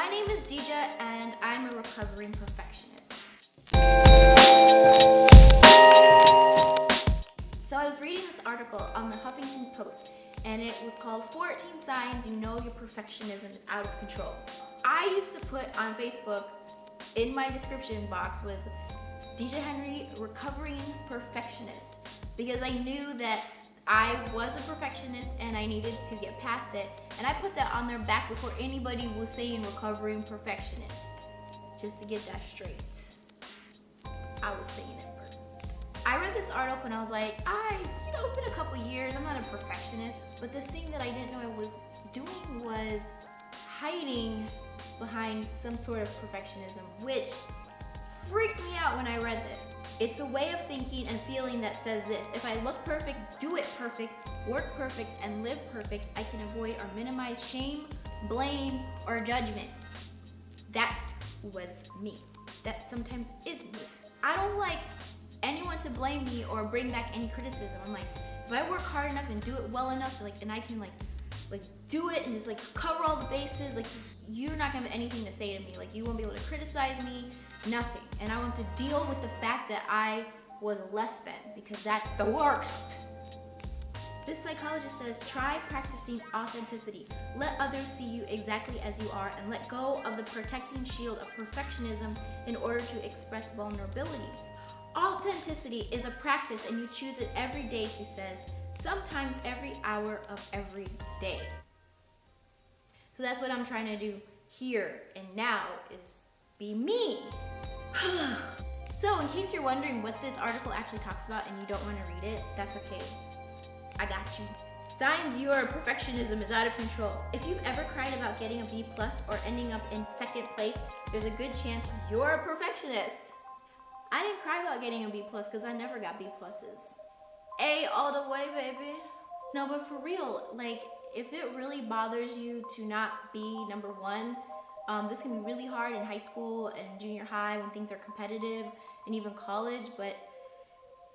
My name is Deja, and I'm a recovering perfectionist. So I was reading this article on the Huffington Post, and it was called 14 Signs You Know Your Perfectionism is Out of Control. I used to put on Facebook, in my description box was Deja Henry, recovering perfectionist, because I knew that I was a perfectionist and I needed to get past it. And I put that on their back before anybody was saying recovering perfectionist, just to get that straight. I was saying it first. I read this article and I was like, it's been a couple years, I'm not a perfectionist. But the thing that I didn't know I was doing was hiding behind some sort of perfectionism, which freaked me out when I read this. It's a way of thinking and feeling that says this: if I look perfect, do it perfect, work perfect, and live perfect, I can avoid or minimize shame, blame, or judgment. That was me. That sometimes is me. I don't like anyone to blame me or bring back any criticism. I'm like, if I work hard enough and do it well enough, and I can do it and just cover all the bases, you're not gonna have anything to say to me. You won't be able to criticize me, nothing. And I want to deal with the fact that I was less than, because that's the worst. This psychologist says, try practicing authenticity. Let others see you exactly as you are and let go of the protecting shield of perfectionism in order to express vulnerability. Authenticity is a practice and you choose it every day, she says, sometimes every hour of every day. So that's what I'm trying to do here and now, is be me. So in case you're wondering what this article actually talks about and you don't want to read it, that's okay. I got you. Signs your perfectionism is out of control. If you've ever cried about getting a B+ or ending up in second place, there's a good chance you're a perfectionist. I didn't cry about getting a B+ because I never got B+. A all the way, baby. No, but for real, if it really bothers you to not be number one, this can be really hard in high school and junior high when things are competitive, and even college, but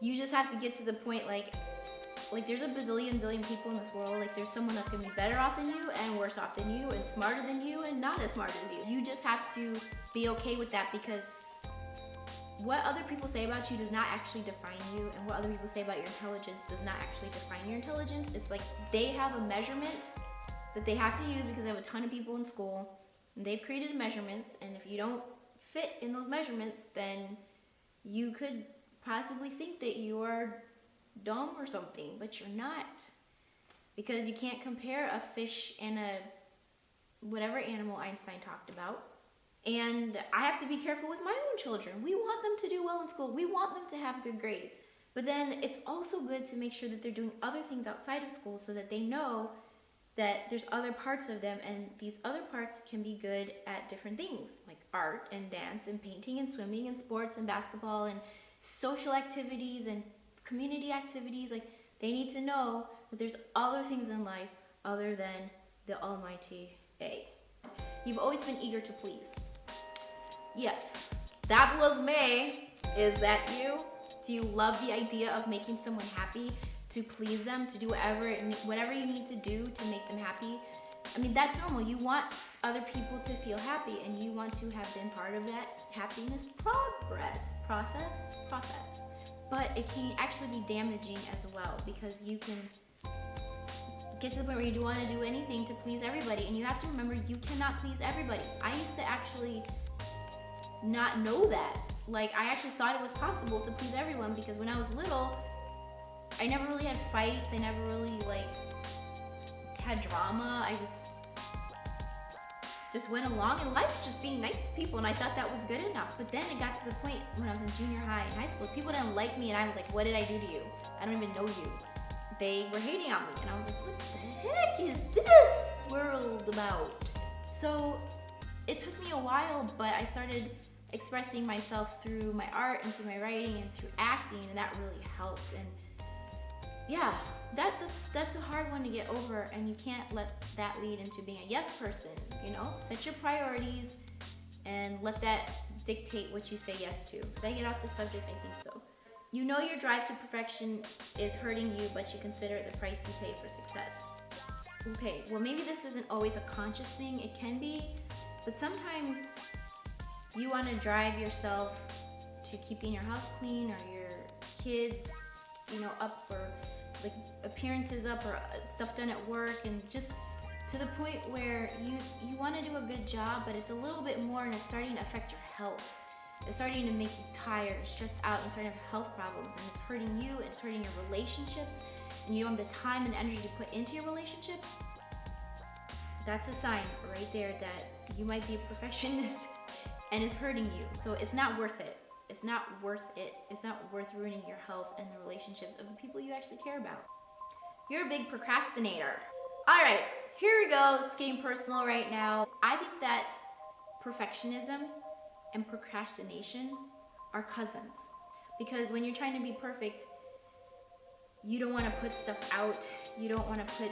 you just have to get to the point there's a bazillion people in this world. There's someone that's gonna be better off than you and worse off than you and smarter than you and not as smart as you. You just have to be okay with that, because what other people say about you does not actually define you, and what other people say about your intelligence does not actually define your intelligence. It's they have a measurement that they have to use because they have a ton of people in school, and they've created measurements, and if you don't fit in those measurements, then you could possibly think that you're dumb or something, but you're not, because you can't compare a fish and a whatever animal Einstein talked about. And I have to be careful with my own children. We want them to do well in school. We want them to have good grades. But then it's also good to make sure that they're doing other things outside of school so that they know that there's other parts of them, and these other parts can be good at different things, like art and dance and painting and swimming and sports and basketball and social activities and community activities. They need to know that there's other things in life other than the almighty A. You've always been eager to please. Yes, that was me. Is that you? Do you love the idea of making someone happy, to please them, to do whatever you need to do to make them happy? That's normal. You want other people to feel happy, and you want to have been part of that happiness process. But it can actually be damaging as well, because you can get to the point where you do want to do anything to please everybody, and you have to remember you cannot please everybody. I used to actually not know that. I actually thought it was possible to please everyone, because when I was little, I never really had fights. I never really had drama. I just went along in life just being nice to people, and I thought that was good enough. But then it got to the point when I was in junior high and high school, people didn't like me, and I was like, what did I do to you? I don't even know you. They were hating on me, and I was like, what the heck is this world about? So it took me a while, but I started expressing myself through my art and through my writing and through acting, and that really helped. And yeah, that's a hard one to get over, and you can't let that lead into being a yes person. Set your priorities and let that dictate what you say yes to. Did I get off the subject? I think so. You know your drive to perfection is hurting you, but you consider it the price you pay for success. Okay, well maybe this isn't always a conscious thing. It can be, But sometimes you want to drive yourself to keeping your house clean or your kids, up, or like appearances up, or stuff done at work, and just to the point where you want to do a good job, but it's a little bit more, and it's starting to affect your health. It's starting to make you tired, stressed out, and starting to have health problems, and it's hurting you, and it's hurting your relationships, and you don't have the time and energy to put into your relationships. That's a sign right there that you might be a perfectionist and it's hurting you. So it's not worth it. It's not worth it. It's not worth ruining your health and the relationships of the people you actually care about. You're a big procrastinator. All right, here we go. It's getting personal right now. I think that perfectionism and procrastination are cousins. Because when you're trying to be perfect, you don't want to put stuff out. You don't want to put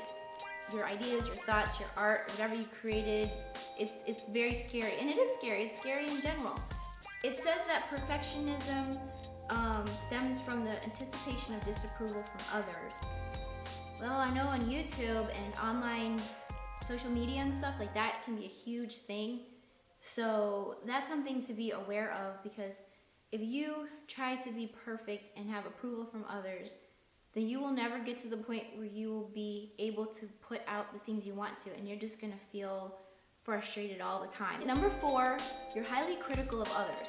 your ideas, your thoughts, your art, whatever you created. It's very scary, and it is scary. It's scary in general. It says that perfectionism stems from the anticipation of disapproval from others. Well, I know on YouTube and online social media and stuff like that can be a huge thing. So that's something to be aware of, because if you try to be perfect and have approval from others, then you will never get to the point where you will be able to put out the things you want to, and you're just gonna feel frustrated all the time. Number 4, you're highly critical of others.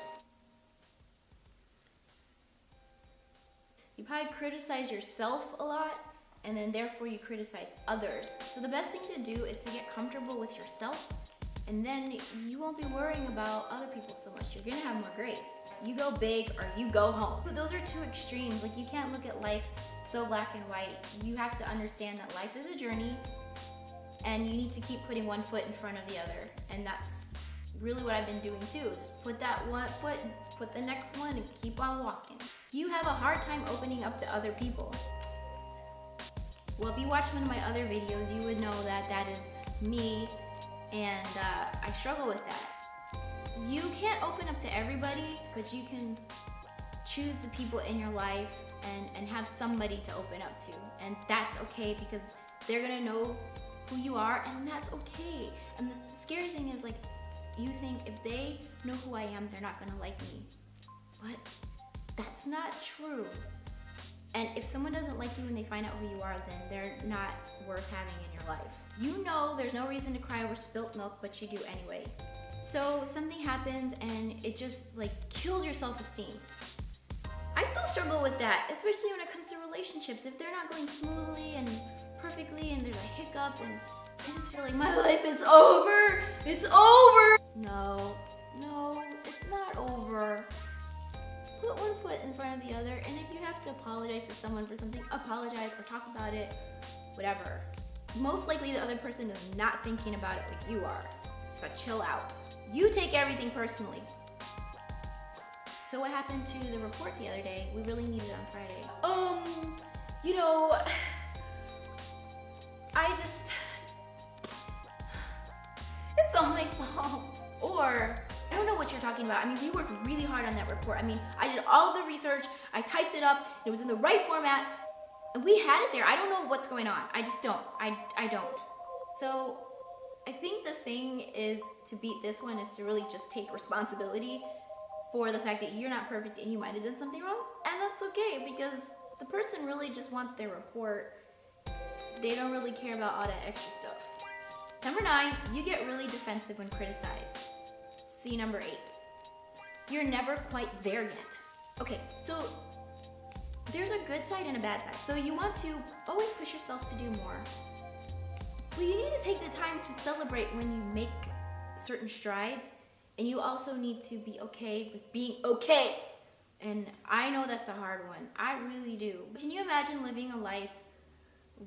You probably criticize yourself a lot, and then therefore you criticize others. So the best thing to do is to get comfortable with yourself, and then you won't be worrying about other people so much. You're gonna have more grace. You go big or you go home. But those are two extremes. Like, you can't look at life so black and white. You have to understand that life is a journey, and you need to keep putting one foot in front of the other. And that's really what I've been doing too. Just put that one foot, put the next one, and keep on walking. You have a hard time opening up to other people. Well, if you watch one of my other videos, you would know that that is me, and I struggle with that. You can't open up to everybody, but you can choose the people in your life and have somebody to open up to. And that's okay, because they're gonna know who you are, and that's okay. And the scary thing is, like, you think if they know who I am, they're not gonna like me. But that's not true. And if someone doesn't like you when they find out who you are, then they're not worth having in your life. You know there's no reason to cry over spilt milk, but you do anyway. So something happens and it just like kills your self-esteem. I still struggle with that, especially when it comes to relationships. If they're not going smoothly and perfectly and there's a hiccup, and I just feel like my life is over. It's over. No, it's not over. Put one foot in front of the other, and if you have to apologize to someone for something, apologize or talk about it, whatever. Most likely the other person is not thinking about it like you are, so chill out. You take everything personally. So what happened to the report the other day? We really needed it on Friday. It's all my fault. Or, I don't know what you're talking about. I mean, we worked really hard on that report. I mean, I did all the research, I typed it up, it was in the right format, and we had it there. I don't know what's going on. I just don't. I don't. So, I think the thing is to beat this one is to really just take responsibility for the fact that you're not perfect and you might have done something wrong. And that's okay, because the person really just wants their report. They don't really care about all that extra stuff. Number 9, you get really defensive when criticized. See number 8. You're never quite there yet. Okay, so there's a good side and a bad side. So you want to always push yourself to do more. Well, you need to take the time to celebrate when you make certain strides, and you also need to be okay with being okay. And I know that's a hard one. I really do. Can you imagine living a life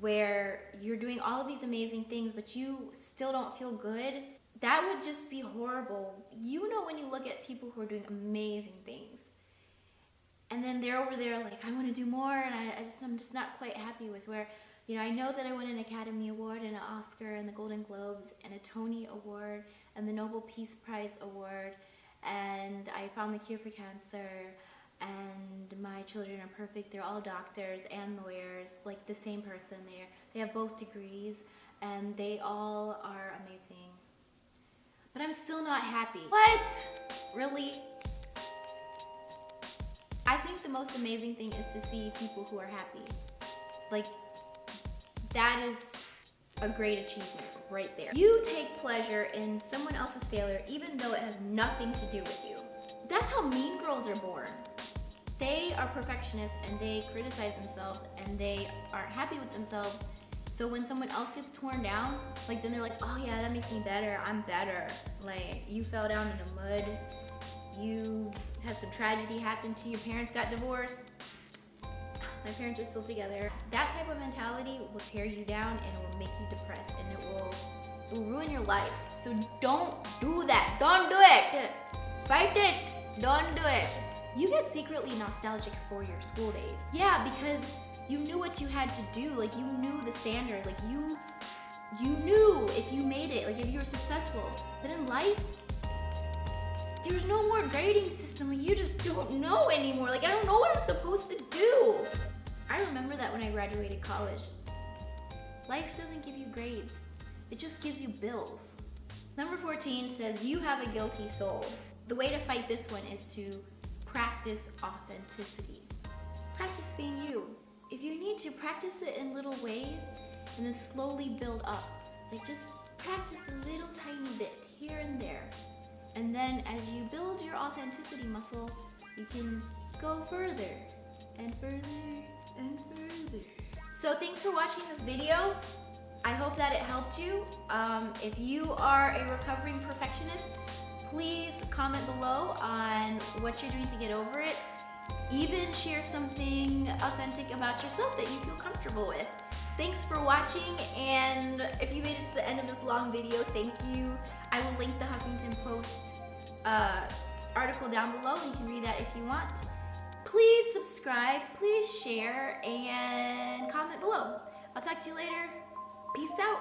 where you're doing all of these amazing things, but you still don't feel good? That would just be horrible. You know, when you look at people who are doing amazing things, and then they're over there like, I want to do more, and I'm just not quite happy with where, I know that I won an Academy Award and an Oscar and the Golden Globes and a Tony Award and the Nobel Peace Prize Award, and I found the cure for cancer, and my children are perfect. They're all doctors and lawyers, like the same person. They have both degrees, and they all are amazing. but I'm still not happy. What? Really? I think the most amazing thing is to see people who are happy. Like, that is a great achievement right there. You take pleasure in someone else's failure even though it has nothing to do with you. That's how mean girls are born. They are perfectionists and they criticize themselves and they aren't happy with themselves. So when someone else gets torn down, like then they're like, oh yeah, that makes me better, I'm better. Like, you fell down in the mud, you had some tragedy happen to you, your parents got divorced, my parents are still together. That type of mentality will tear you down and it will make you depressed and it will ruin your life. So don't do that, don't do it. Fight it, don't do it. You get secretly nostalgic for your school days. Yeah, because you knew what you had to do. Like, you knew the standard. Like, you knew if you made it, like if you were successful. But in life, there's no more grading system. Like, you just don't know anymore. Like, I don't know what I'm supposed to do. I remember that when I graduated college. Life doesn't give you grades. It just gives you bills. Number 14 says, you have a guilty soul. The way to fight this one is to practice authenticity. Practice being you. If you need to, practice it in little ways and then slowly build up. Like, just practice a little tiny bit here and there. And then as you build your authenticity muscle, you can go further and further and further. So thanks for watching this video. I hope that it helped you. If you are a recovering perfectionist, please comment below on what you're doing to get over it. Even share something authentic about yourself that you feel comfortable with. Thanks for watching, and if you made it to the end of this long video, thank you. I will link the Huffington Post article down below, and you can read that if you want. Please subscribe, please share, and comment below. I'll talk to you later. Peace out.